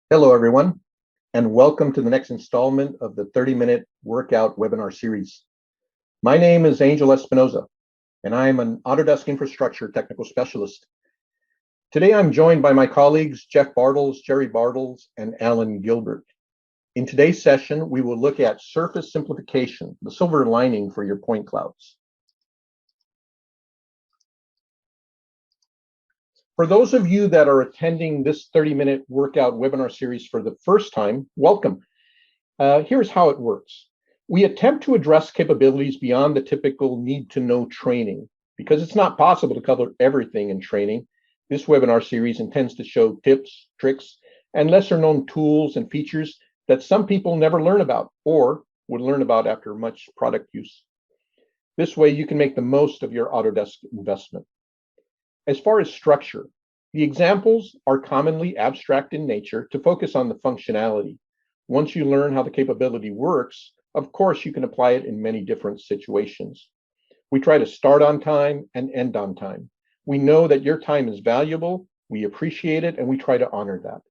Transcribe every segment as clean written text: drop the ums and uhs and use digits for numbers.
Hello, everyone, and welcome to the next installment of the 30-minute workout webinar series. My name is Angel Espinoza, and I am an Autodesk infrastructure technical specialist. Today, I'm joined by my colleagues, Jeff Bartles, Jerry Bartles, and Alan Gilbert. In today's session, we will look at surface simplification, the silver lining for your point clouds. For those of you that are attending this 30-minute workout webinar series for the first time, welcome. Here's how it works. We attempt to address capabilities beyond the typical need-to-know training. Because it's not possible to cover everything in training, this webinar series intends to show tips, tricks, and lesser-known tools and features that some people never learn about or would learn about after much product use. This way, you can make the most of your Autodesk investment. As far as structure, the examples are commonly abstract in nature to focus on the functionality. Once you learn how the capability works, of course, you can apply it in many different situations. We try to start on time and end on time. We know that your time is valuable, we appreciate it, and we try to honor that.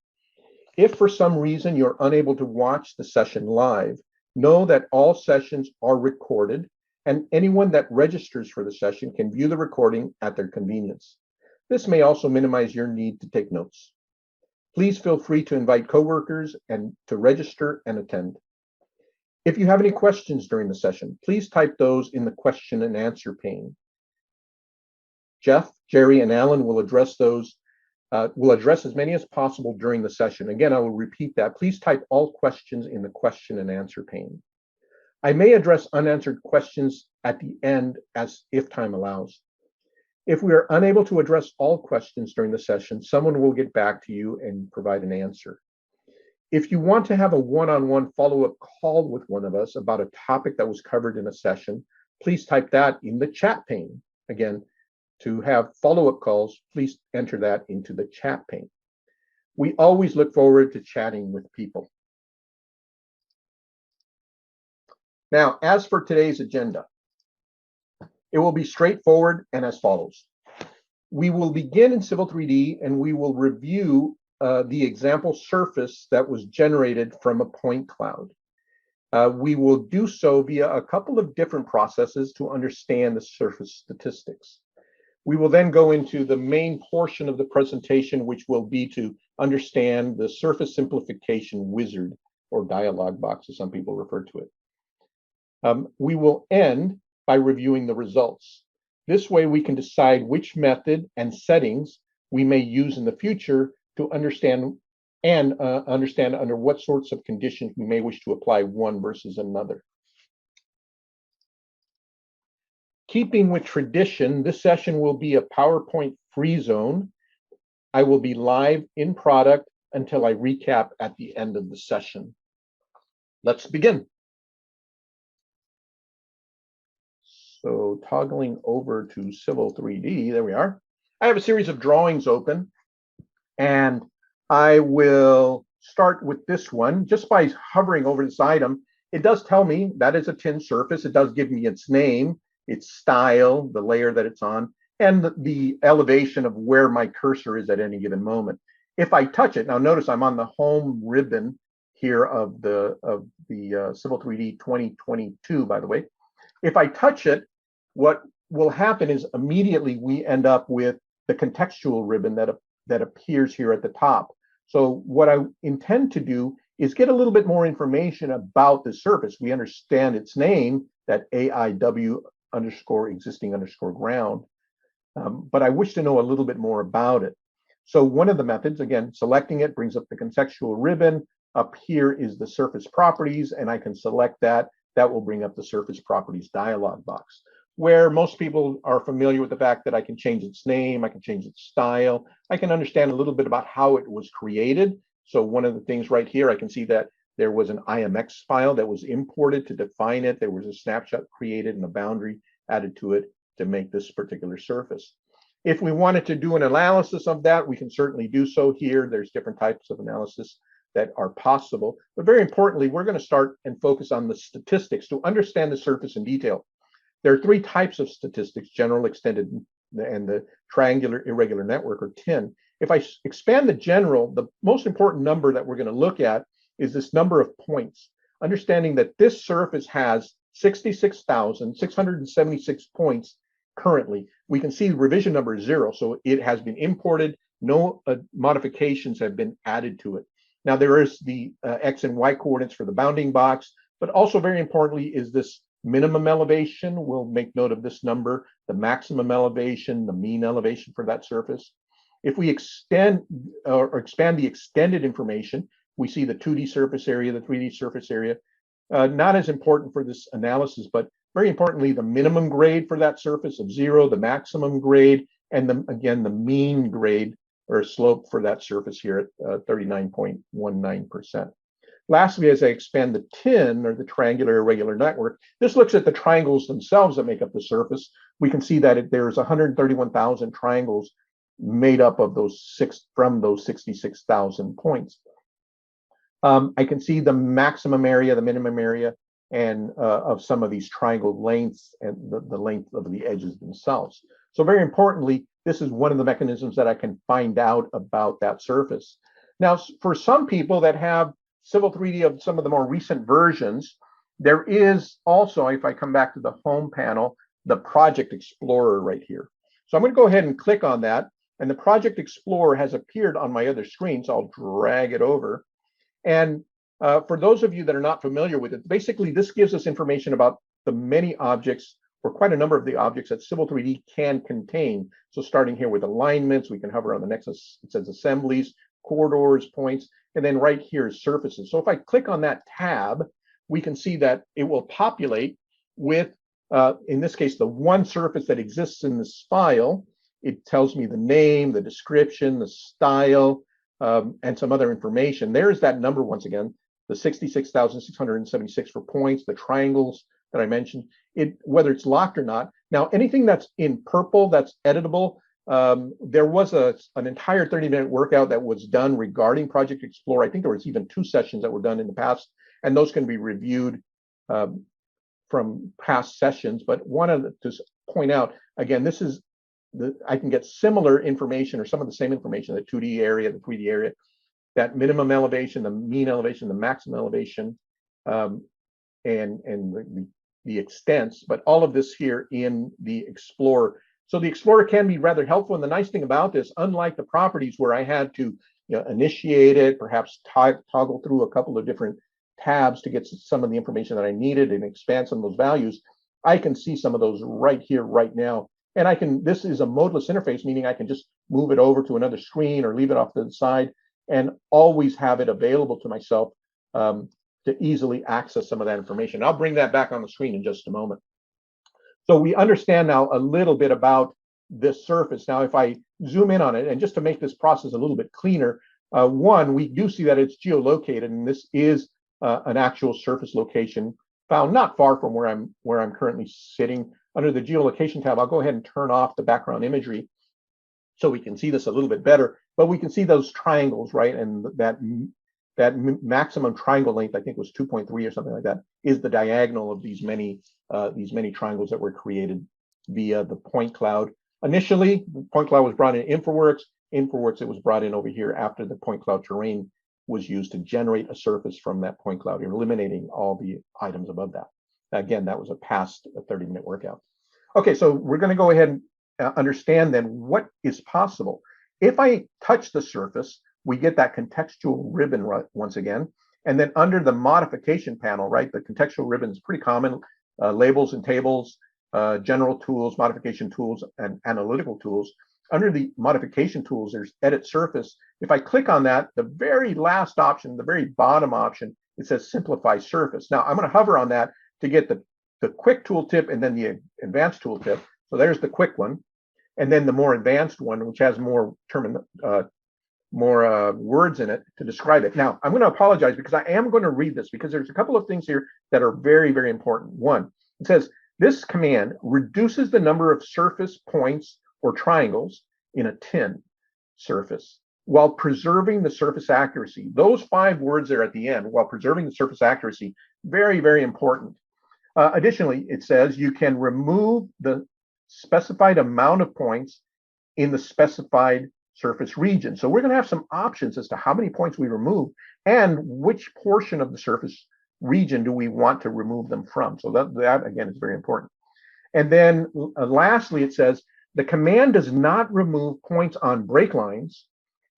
If for some reason you're unable to watch the session live, know that all sessions are recorded, and anyone that registers for the session can view the recording at their convenience. This may also minimize your need to take notes. Please feel free to invite coworkers and to register and attend. If you have any questions during the session, please type those in the question and answer pane. Jeff, Jerry, and Alan will address those. We'll address as many as possible during the session. Again, I will repeat that. Please type all questions in the question and answer pane. I may address unanswered questions at the end as if time allows. If we are unable to address all questions during the session, someone will get back to you and provide an answer. If you want to have a one-on-one follow-up call with one of us about a topic that was covered in a session, please type that in the chat pane. Again, to have follow-up calls, please enter that into the chat pane. We always look forward to chatting with people. Now, as for today's agenda, it will be straightforward and as follows. We will begin in Civil 3D and we will review the example surface that was generated from a point cloud. We will do so via a couple of different processes to understand the surface statistics. We will then go into the main portion of the presentation, which will be to understand the surface simplification wizard, or dialog box, as some people refer to it. We will end by reviewing the results. This way we can decide which method and settings we may use in the future to understand under what sorts of conditions we may wish to apply one versus another. Keeping with tradition, this session will be a PowerPoint free zone. I will be live in product until I recap at the end of the session. Let's begin. So toggling over to Civil 3D, there we are. I have a series of drawings open, and I will start with this one. Just by hovering over this item, it does tell me that is a tin surface. It does give me its name, its style, the layer that it's on, and the elevation of where my cursor is at any given moment. If I touch it, now notice I'm on the home ribbon here of the Civil 3D 2022, by the way. If I touch it, what will happen is immediately we end up with the contextual ribbon that appears here at the top. So what I intend to do is get a little bit more information about the surface. We understand its name, that AIW underscore existing underscore ground, but I wish to know a little bit more about it. So one of the methods, again, selecting it brings up the contextual ribbon. Up here is the surface properties, and I can select that. That will bring up the surface properties dialog box, where most people are familiar with the fact that I can change its name, I can change its style, I can understand a little bit about how it was created. So one of the things right here, I can see that there was an IMX file that was imported to define it. There was a snapshot created and a boundary added to it to make this particular surface. If we wanted to do an analysis of that, we can certainly do so here. There's different types of analysis that are possible. But very importantly, we're going to start and focus on the statistics to understand the surface in detail. There are three types of statistics: general, extended, and the triangular irregular network, or TIN. If I expand the general, the most important number that we're going to look at is this number of points, understanding that this surface has 66,676 points currently. We can see the revision number is 0, so it has been imported. No modifications have been added to it. Now, there is the X and Y coordinates for the bounding box, but also very importantly is this minimum elevation. We'll make note of this number, the maximum elevation, the mean elevation for that surface. If we extend or expand the extended information, we see the 2D surface area, the 3D surface area. Not as important for this analysis, but very importantly, the minimum grade for that surface of 0, the maximum grade, and again, the mean grade or slope for that surface here at 39.19%. Lastly, as I expand the TIN, or the triangular irregular network, this looks at the triangles themselves that make up the surface. We can see that there's 131,000 triangles made up of those 66,000 points. I can see the maximum area, the minimum area, and of some of these triangle lengths and the length of the edges themselves. So very importantly, this is one of the mechanisms that I can find out about that surface. Now, for some people that have Civil 3D of some of the more recent versions, there is also, if I come back to the home panel, the Project Explorer right here. So I'm going to go ahead and click on that, and the Project Explorer has appeared on my other screen, so I'll drag it over. And for those of you that are not familiar with it, basically this gives us information about the many objects, or quite a number of the objects that Civil 3D can contain. So starting here with alignments, we can hover on the next, it says assemblies, corridors, points, and then right here is surfaces. So if I click on that tab, we can see that it will populate with, in this case, the one surface that exists in this file. It tells me the name, the description, the style, and some other information. There's that number once again, the 66,676 for points, the triangles that I mentioned, whether it's locked or not. Now, anything that's in purple that's editable, there was an entire 30-minute workout that was done regarding Project Explorer. I think there was even 2 sessions that were done in the past, and those can be reviewed from past sessions. But wanted to point out, again, this is I can get similar information, or some of the same information, the 2D area, the 3D area, that minimum elevation, the mean elevation, the maximum elevation, and the extents, but all of this here in the Explorer. So the Explorer can be rather helpful. And the nice thing about this, unlike the properties where I had to initiate it, perhaps toggle through a couple of different tabs to get some of the information that I needed and expand some of those values, I can see some of those right here, right now. And this is a modeless interface, meaning I can just move it over to another screen or leave it off to the side and always have it available to myself to easily access some of that information. I'll bring that back on the screen in just a moment. So we understand now a little bit about this surface. Now, if I zoom in on it, and just to make this process a little bit cleaner, one, we do see that it's geolocated, and this is an actual surface location found not far from where I'm currently sitting. Under the geolocation tab, I'll go ahead and turn off the background imagery so we can see this a little bit better. But we can see those triangles, right? And that maximum triangle length, I think, was 2.3 or something like that, is the diagonal of these many triangles that were created via the point cloud. Initially, the point cloud was brought in InfraWorks. InfraWorks, it was brought in over here after the point cloud terrain was used to generate a surface from that point cloud, eliminating all the items above that. Again, that was a past 30-minute workout. Okay, so we're going to go ahead and understand then what is possible. If I touch the surface, we get that contextual ribbon once again. And then under the modification panel, right, the contextual ribbon is pretty common, labels and tables, general tools, modification tools, and analytical tools. Under the modification tools, there's edit surface. If I click on that, the very last option, the very bottom option, it says simplify surface. Now I'm going to hover on that to get the quick tooltip and then the advanced tooltip. So there's the quick one. And then the more advanced one, which has more words in it to describe it. Now, I'm going to apologize because I am going to read this because there's a couple of things here that are very, very important. One, it says, this command reduces the number of surface points or triangles in a TIN surface while preserving the surface accuracy. Those 5 words there at the end, while preserving the surface accuracy, very, very important. Additionally, it says you can remove the specified amount of points in the specified surface region. So we're going to have some options as to how many points we remove and which portion of the surface region do we want to remove them from. So that again is very important. And then lastly, it says the command does not remove points on break lines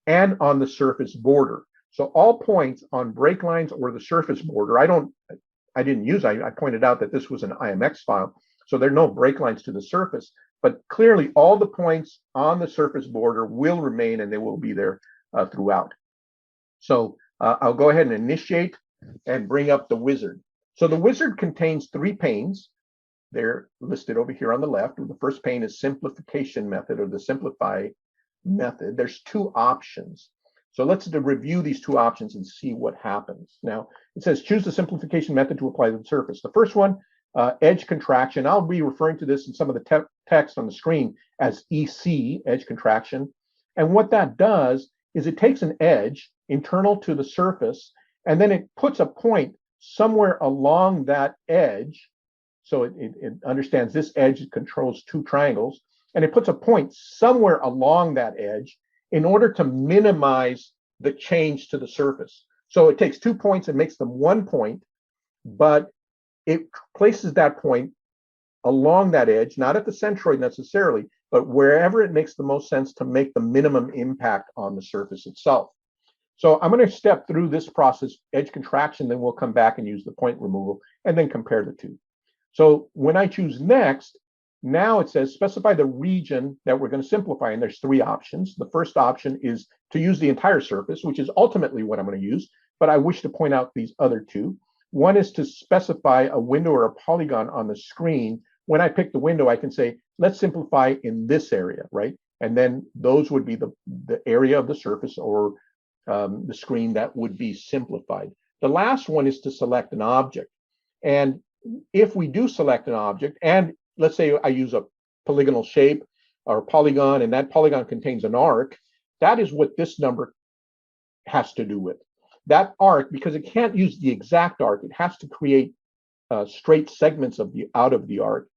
and on the surface border. So all points on break lines or the surface border, I pointed out that this was an IMX file, so there are no break lines to the surface, but clearly all the points on the surface border will remain and they will be there throughout. So I'll go ahead and initiate and bring up the wizard. So the wizard contains 3 panes. They're listed over here on the left. The first pane is Simplification Method, or the Simplify method. There's 2 options. So let's review these 2 options and see what happens. Now, it says choose the simplification method to apply to the surface. The first one, edge contraction. I'll be referring to this in some of the text on the screen as EC, edge contraction. And what that does is it takes an edge internal to the surface, and then it puts a point somewhere along that edge. So it understands this edge controls 2 triangles, and it puts a point somewhere along that edge in order to minimize the change to the surface. So it takes 2 points and makes them 1 point, but it places that point along that edge, not at the centroid necessarily, but wherever it makes the most sense to make the minimum impact on the surface itself. So I'm going to step through this process, edge contraction, then we'll come back and use the point removal and then compare the 2. So when I choose next, now it says specify the region that we're going to simplify, and there's 3 options. The first option is to use the entire surface, which is ultimately what I'm going to use, but I wish to point out these other 2. One is to specify a window or a polygon on the screen. When I pick the window, I can say, let's simplify in this area, right? And then those would be the area of the surface or the screen that would be simplified. The last one is to select an object. And if we do select an object, and let's say I use a polygonal shape or polygon, and that polygon contains an arc, that is what this number has to do with. That arc, because it can't use the exact arc, it has to create straight segments out of the arc.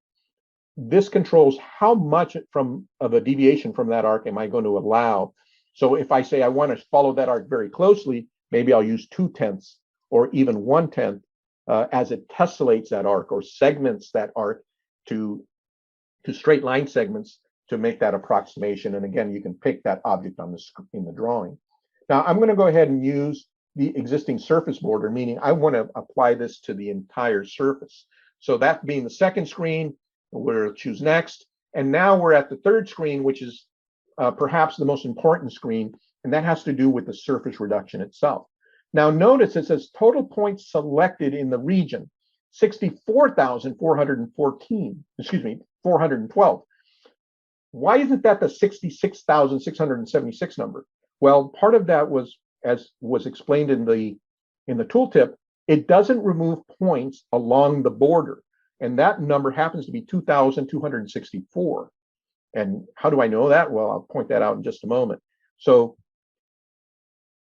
This controls how much of a deviation from that arc am I going to allow. So if I say I want to follow that arc very closely, maybe I'll use 2/10 or even 1/10 as it tessellates that arc or segments that arc to straight line segments to make that approximation. And again, you can pick that object in the drawing. Now I'm going to go ahead and use the existing surface border, meaning I want to apply this to the entire surface. So that being the second screen, we'll choose next. And now we're at the third screen, which is perhaps the most important screen, and that has to do with the surface reduction itself. Now notice it says total points selected in the region, 412. Why isn't that the 66,676 number? Well, part of that was, as was explained in the tooltip, it doesn't remove points along the border. And that number happens to be 2,264. And how do I know that? Well, I'll point that out in just a moment. So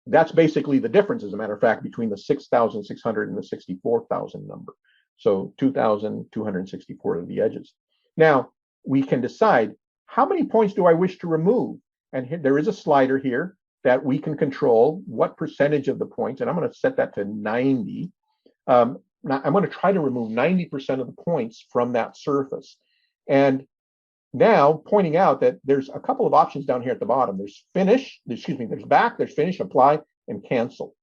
that's basically the difference, as a matter of fact, between the 6,600 and the 64,000 number. So 2,264 of the edges. Now, we can decide how many points do I wish to remove? And here, there is a slider here that we can control what percentage of the points, and I'm going to set that to 90. Now, I'm going to try to remove 90% of the points from that surface. And now pointing out that there's a couple of options down here at the bottom. There's finish, there's back, there's finish, apply, and cancel.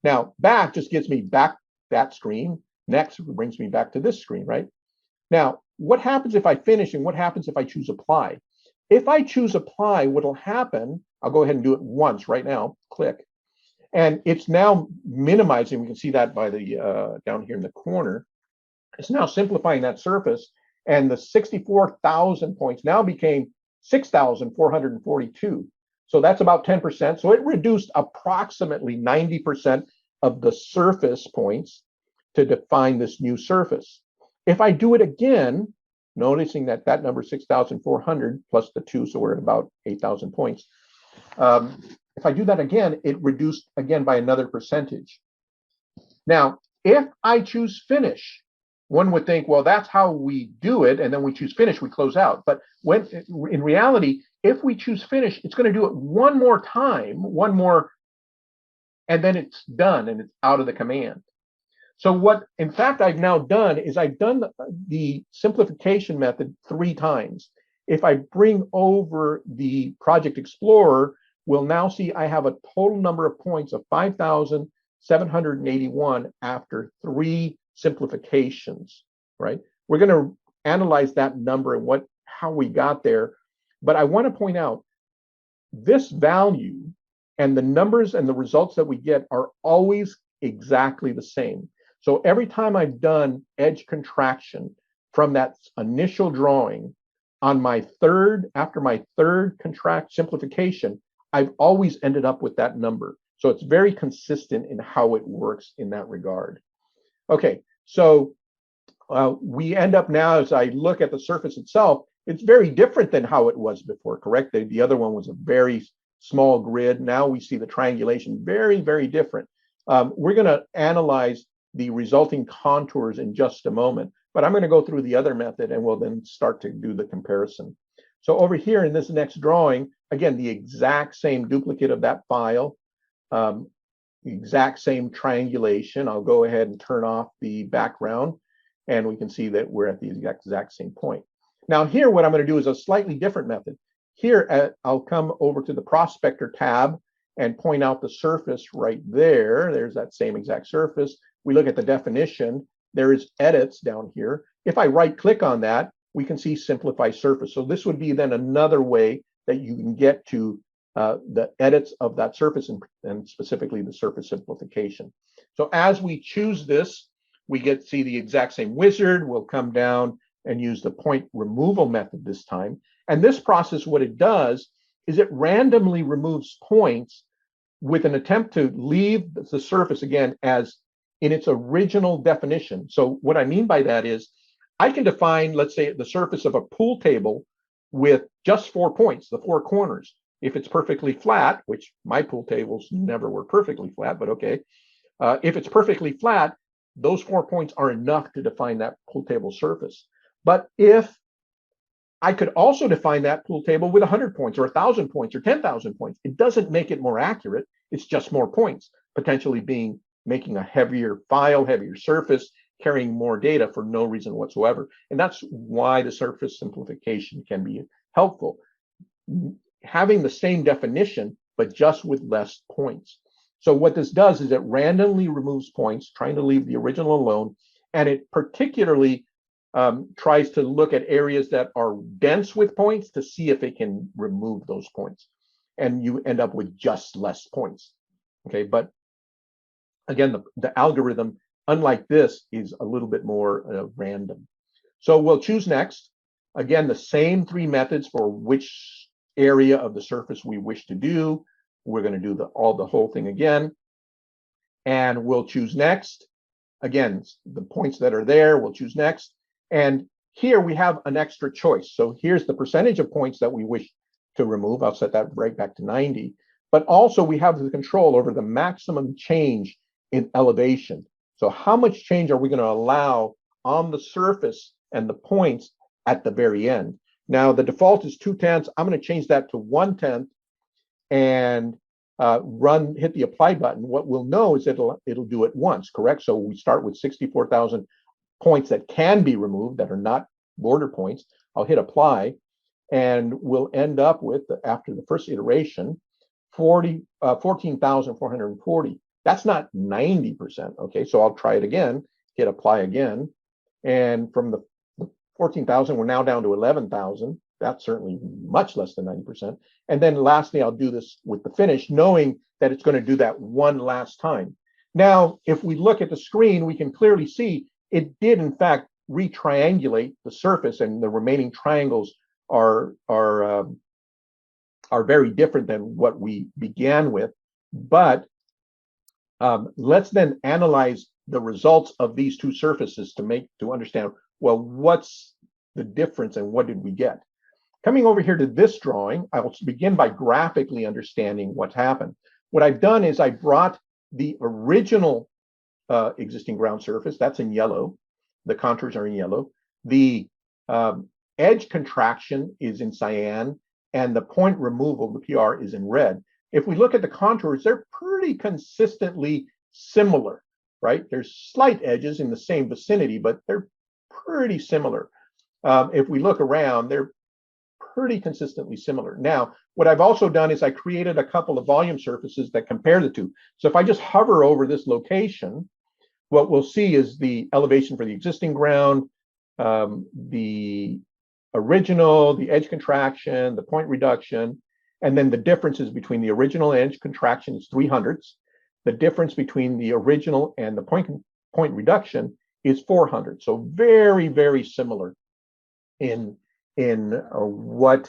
Now, back just gives me back that screen. Next brings me back to this screen, right? Now, what happens if I finish and what happens if I choose apply? If I choose apply, what'll happen, I'll go ahead and do it once right now, click. And it's now minimizing, we can see that by the down here in the corner. It's now simplifying that surface, and the 64,000 points now became 6,442. So that's about 10%. So it reduced approximately 90% of the surface points to define this new surface. If I do it again, noticing that that number 6,400 plus the 2, so we're at about 8,000 points. If I do that again, it reduced again by another percentage. Now, if I choose finish, one would think, well, that's how we do it, and then we choose finish, we close out. But when in reality, If we choose finish, it's going to do it one more time, and then it's done and it's out of the command. So what, in fact, I've now done is I've done the simplification method 3 times. If I bring over the Project Explorer, we'll now see I have a total number of points of 5,781 after 3 simplifications, right? We're going to analyze that number and how we got there. But I want to point out this value and the numbers and the results that we get are always exactly the same. So every time I've done edge contraction from that initial drawing on after my third simplification, I've always ended up with that number. So it's very consistent in how it works in that regard. Okay, so we end up now, as I look at the surface itself, it's very different than how it was before, correct? The other one was a very small grid. Now we see the triangulation very, very different. We're going to analyze the resulting contours in just a moment, but I'm going to go through the other method and we'll then start to do the comparison. So over here in this next drawing, again, the exact same duplicate of that file, the exact same triangulation. I'll go ahead and turn off the background and we can see that we're at the exact same point. Now here, what I'm going to do is a slightly different method. Here, I'll come over to the Prospector tab and point out the surface right there. There's that same exact surface. We look at the definition. There is edits down here. If I right click on that, we can see simplify surface. So this would be then another way that you can get to the edits of that surface and specifically the surface simplification. So as we choose this, we get to see the exact same wizard. We'll come down and use the point removal method this time. And this process, what it does is it randomly removes points with an attempt to leave the surface again as in its original definition. So what I mean by that is I can define, let's say, the surface of a pool table with just 4 points, the 4 corners. If it's perfectly flat, which my pool tables never were perfectly flat, but okay. If it's perfectly flat, those 4 points are enough to define that pool table surface. But if I could also define that pool table with 100 points or 1,000 points or 10,000 points, it doesn't make it more accurate. It's just more points, potentially making a heavier file, heavier surface, carrying more data for no reason whatsoever. And that's why the surface simplification can be helpful. Having the same definition, but just with less points. So what this does is it randomly removes points, trying to leave the original alone, and it particularly tries to look at areas that are dense with points to see if it can remove those points. And you end up with just less points. Okay, but again, the algorithm, unlike this, is a little bit more random. So we'll choose next. Again, the same 3 methods for which area of the surface we wish to do. We're going to do the whole thing again. And we'll choose next. Again, the points that are there, we'll choose next. And here we have an extra choice. So here's the percentage of points that we wish to remove. I'll set that right back to 90. But also we have the control over the maximum change in elevation. So how much change are we going to allow on the surface and the points at the very end? Now the default is 2/10. I'm going to change that to 1/10 and hit the apply button. What we'll know is it'll do it once, correct? So we start with 64,000 points that can be removed that are not border points. I'll hit apply and we'll end up with, after the first iteration, 14,440. That's not 90%. Okay, so I'll try it again, hit apply again. And from the 14,000, we're now down to 11,000. That's certainly much less than 90%. And then lastly, I'll do this with the finish, knowing that it's going to do that one last time. Now, if we look at the screen, we can clearly see it did, in fact, retriangulate the surface, and the remaining triangles are very different than what we began with. But let's then analyze the results of these 2 surfaces to understand, well, what's the difference and what did we get? Coming over here to this drawing, I will begin by graphically understanding what's happened. What I've done is I brought the original existing ground surface, that's in yellow. The contours are in yellow. The edge contraction is in cyan, and the point removal, the PR, is in red. If we look at the contours, they're pretty consistently similar, right? There's slight edges in the same vicinity, but they're pretty similar. If we look around, they're pretty consistently similar. Now, what I've also done is I created a couple of volume surfaces that compare the two. So if I just hover over this location, what we'll see is the elevation for the existing ground, the original, the edge contraction, the point reduction, and then the differences between the original and edge contraction is 300ths. The difference between the original and the point reduction is 400. So very, very similar in what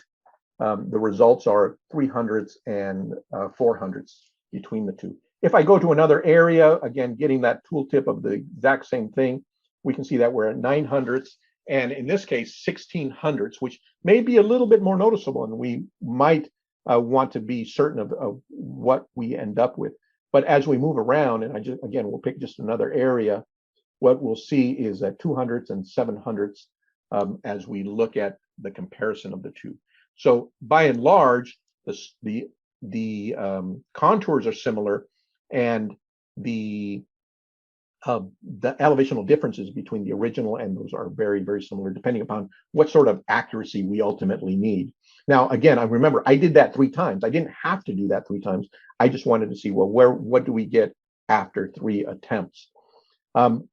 the results are, 300ths and 400ths between the two. If I go to another area, again, getting that tooltip of the exact same thing, we can see that we're at 900ths, and in this case, 1600ths, which may be a little bit more noticeable, and we might want to be certain of what we end up with. But as we move around, and again, we'll pick just another area, what we'll see is that 200ths and 700ths as we look at the comparison of the two. So by and large, the contours are similar, and the elevational differences between the original and those are very, very similar, depending upon what sort of accuracy we ultimately need. Now, again, I remember I did that 3 times. I didn't have to do that 3 times. I just wanted to see, well, what do we get after 3 attempts? I'm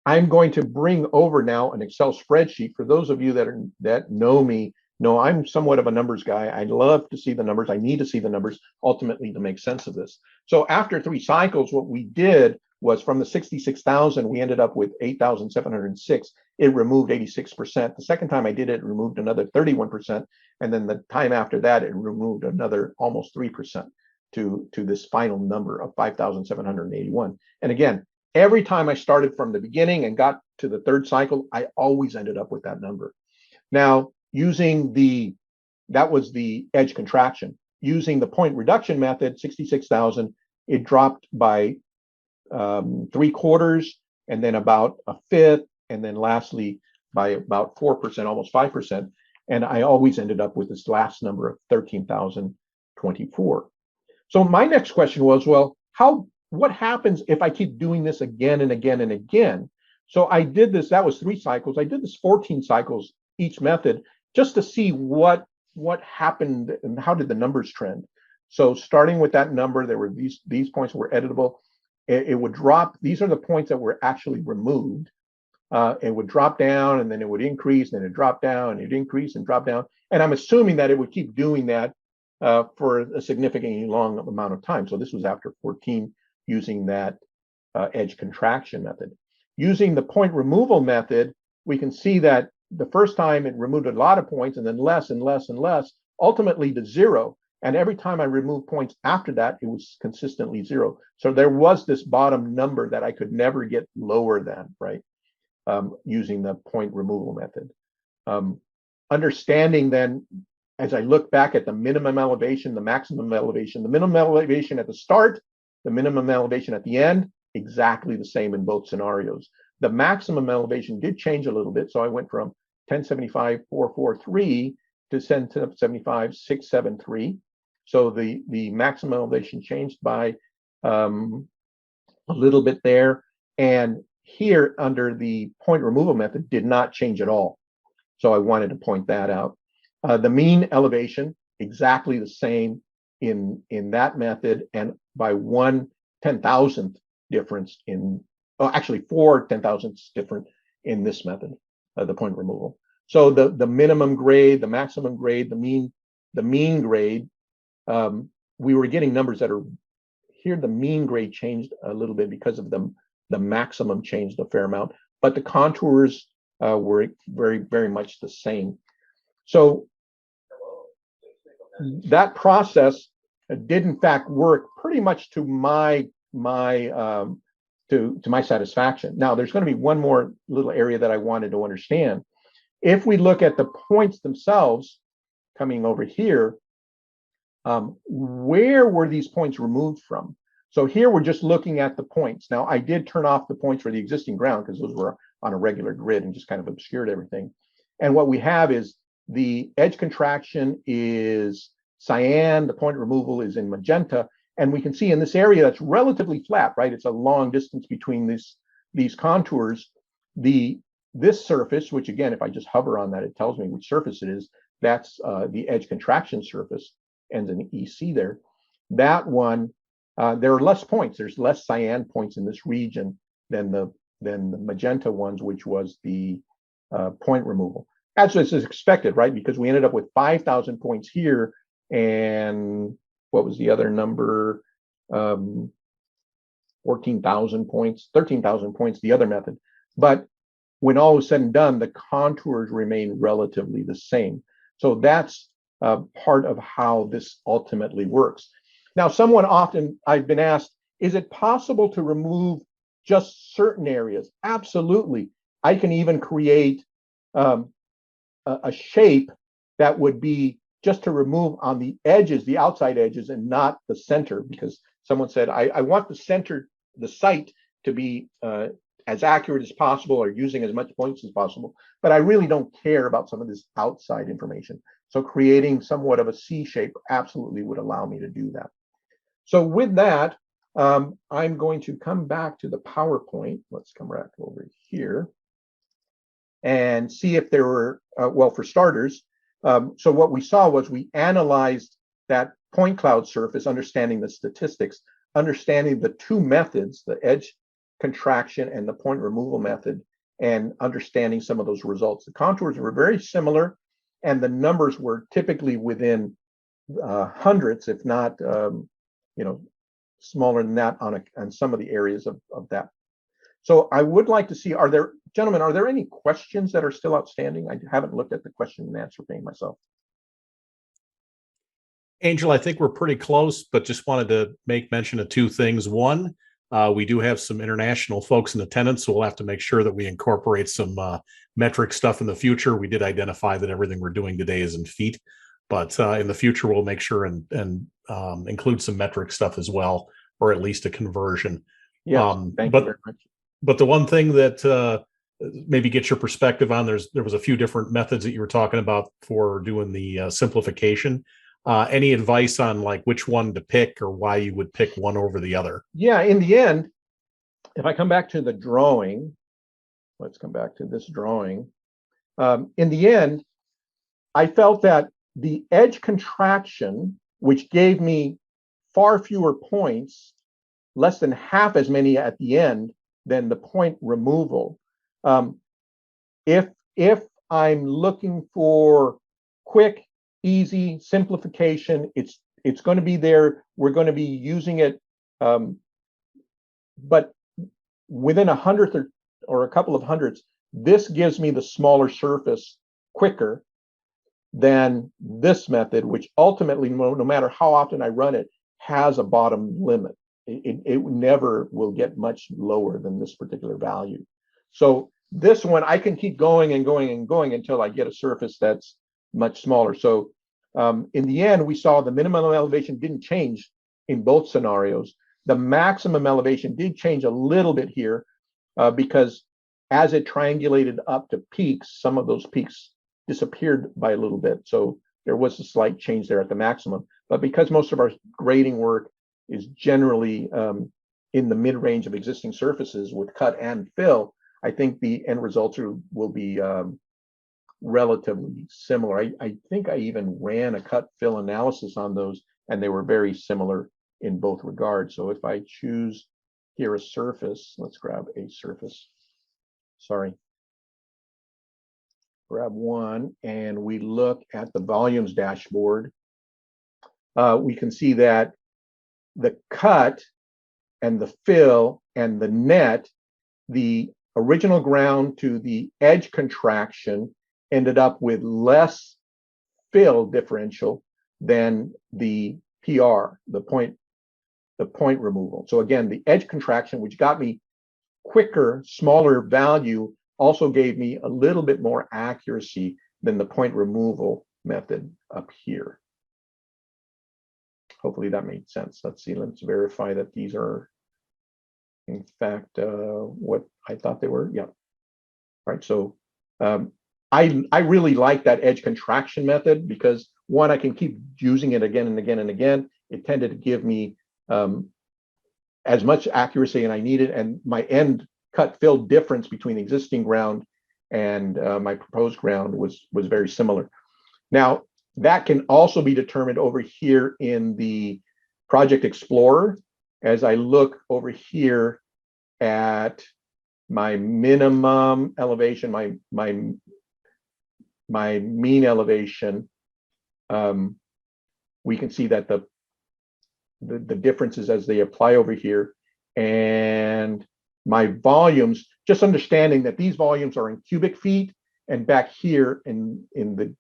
going to bring over now an Excel spreadsheet. For those of you that know me, know I'm somewhat of a numbers guy. I love to see the numbers. I need to see the numbers ultimately to make sense of this. So after 3 cycles, what we did was from the 66,000, we ended up with 8,706. It removed 86%. The second time I did it, it removed another 31%. And then the time after that, it removed another almost 3% to this final number of 5,781. And again, every time I started from the beginning and got to the 3rd cycle, I always ended up with that number. Now, using that was the edge contraction. Using the point reduction method, 66,000, it dropped by 3/4, and then about 1/5, and then lastly by about 4%, almost 5%. And I always ended up with this last number of 13,024. So my next question was, well, what happens if I keep doing this again and again and again? So I did this, that was 3 cycles. I did this 14 cycles each method just to see what happened and how did the numbers trend. So starting with that number, there were these points were editable. It would drop. These are the points that were actually removed. It would drop down, and then it would increase, and then it drop down, and it increase and drop down. And I'm assuming that it would keep doing that for a significantly long amount of time. So this was after 14 using that edge contraction method. Using the point removal method, we can see that the first time it removed a lot of points, and then less and less and less, ultimately to 0. And every time I removed points after that, it was consistently 0. So there was this bottom number that I could never get lower than, right? Using the point removal method. Understanding then, as I look back at the minimum elevation, the maximum elevation, the minimum elevation at the start, the minimum elevation at the end, exactly the same in both scenarios. The maximum elevation did change a little bit. So I went from 1075,443 to 1075,673. So the maximum elevation changed by a little bit there. And here under the point removal method did not change at all. So I wanted to point that out. The mean elevation, exactly the same in that method, and by 1/10,000th difference actually 4/10,000ths different in this method, the point removal. So the minimum grade, the maximum grade, the mean grade, we were getting numbers that are here. The mean grade changed a little bit because of the maximum changed a fair amount, but the contours were very, very much the same. So that process did in fact work pretty much to my satisfaction. Now, there's going to be one more little area that I wanted to understand. If we look at the points themselves, coming over here, where were these points removed from? So here we're just looking at the points. Now, I did turn off the points for the existing ground because those were on a regular grid and just kind of obscured everything. And what we have is the edge contraction is cyan, the point removal is in magenta, and we can see in this area that's relatively flat, right? It's a long distance between these contours. This surface, which again, if I just hover on that, it tells me which surface it is. That's the edge contraction surface, ends in EC there. That one, there are less points. There's less cyan points in this region than the magenta ones, which was the point removal. As is expected, right? Because we ended up with 5,000 points here, and what was the other number? 14,000 points, 13,000 points, the other method. But when all was said and done, the contours remain relatively the same. So that's part of how this ultimately works. Now, I've been asked, is it possible to remove just certain areas? Absolutely. I can even create a shape that would be just to remove on the edges, the outside edges, and not the center, because someone said, I want the center, the site to be as accurate as possible or using as much points as possible, but I really don't care about some of this outside information. So creating somewhat of a C shape absolutely would allow me to do that. So with that, I'm going to come back to the PowerPoint. Let's come back over here and see if there were, well, for starters, so what we saw was we analyzed that point cloud surface, understanding the statistics, understanding the two methods, the edge contraction and the point removal method, and understanding some of those results. The contours were very similar, and the numbers were typically within hundreds, if not, smaller than that on some of the areas of that. So I would like to see, gentlemen, are there any questions that are still outstanding? I haven't looked at the question and answer pane myself. Angel, I think we're pretty close, but just wanted to make mention of two things. One, we do have some international folks in attendance, so we'll have to make sure that we incorporate some metric stuff in the future. We did identify that everything we're doing today is in feet, but in the future, we'll make sure and include some metric stuff as well, or at least a conversion. Yes, thank you very much. But the one thing that maybe get your perspective on, there was a few different methods that you were talking about for doing the simplification. Any advice on like which one to pick or why you would pick one over the other? Yeah, in the end, if I come back to the drawing, let's come back to this drawing. In the end, I felt that the edge contraction, which gave me far fewer points, less than half as many at the end than the point removal. If I'm looking for quick, easy simplification, it's going to be there. We're going to be using it, but within a hundredth or a couple of hundredths, this gives me the smaller surface quicker than this method, which ultimately, no matter how often I run it, has a bottom limit. It never will get much lower than this particular value. So this one, I can keep going and going and going until I get a surface that's much smaller. So in the end, we saw the minimum elevation didn't change in both scenarios. The maximum elevation did change a little bit here because as it triangulated up to peaks, some of those peaks disappeared by a little bit. So there was a slight change there at the maximum. But because most of our grading work is generally in the mid-range of existing surfaces with cut and fill, I think the end results will be relatively similar. I think I even ran a cut fill analysis on those, and they were very similar in both regards. So if I choose here a surface, let's grab a surface. Sorry. Grab one, and we look at the volumes dashboard. We can see that the cut and the fill and the net, the original ground to the edge contraction ended up with less fill differential than the PR, the point removal. So again, the edge contraction, which got me quicker, smaller value, also gave me a little bit more accuracy than the point removal method up here. Hopefully that made sense. Let's see, let's verify that these are in fact what I thought they were. Yeah. All right, so I really like that edge contraction method because one, I can keep using it again and again and again. It tended to give me as much accuracy and I needed, and my end cut fill difference between existing ground and my proposed ground was very similar. Now, that can also be determined over here in the Project Explorer. As I look over here at my minimum elevation, my mean elevation, we can see that the differences as they apply over here, and my volumes, just understanding that these volumes are in cubic feet, and back here in the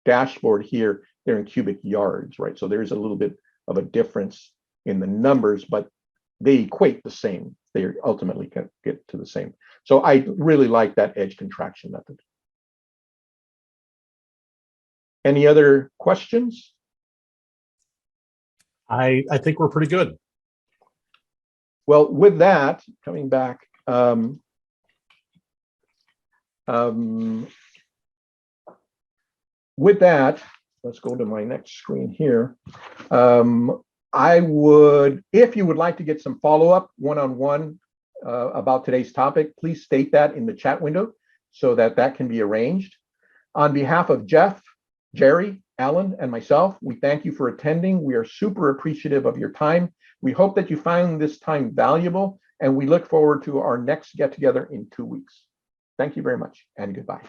dashboard here, they're in cubic yards, right? So there's a little bit of a difference in the numbers, but they equate the same. They ultimately get to the same. So I really like that edge contraction method. Any other questions? I think we're pretty good. Well, with that, coming back, with that, let's go to my next screen here. I would, if you would like to get some follow-up one-on-one about today's topic, please state that in the chat window so that can be arranged. On behalf of Jeff, Jerry, Alan, and myself, we thank you for attending. We are super appreciative of your time. We hope that you find this time valuable, and we look forward to our next get-together in 2 weeks. Thank you very much, and goodbye.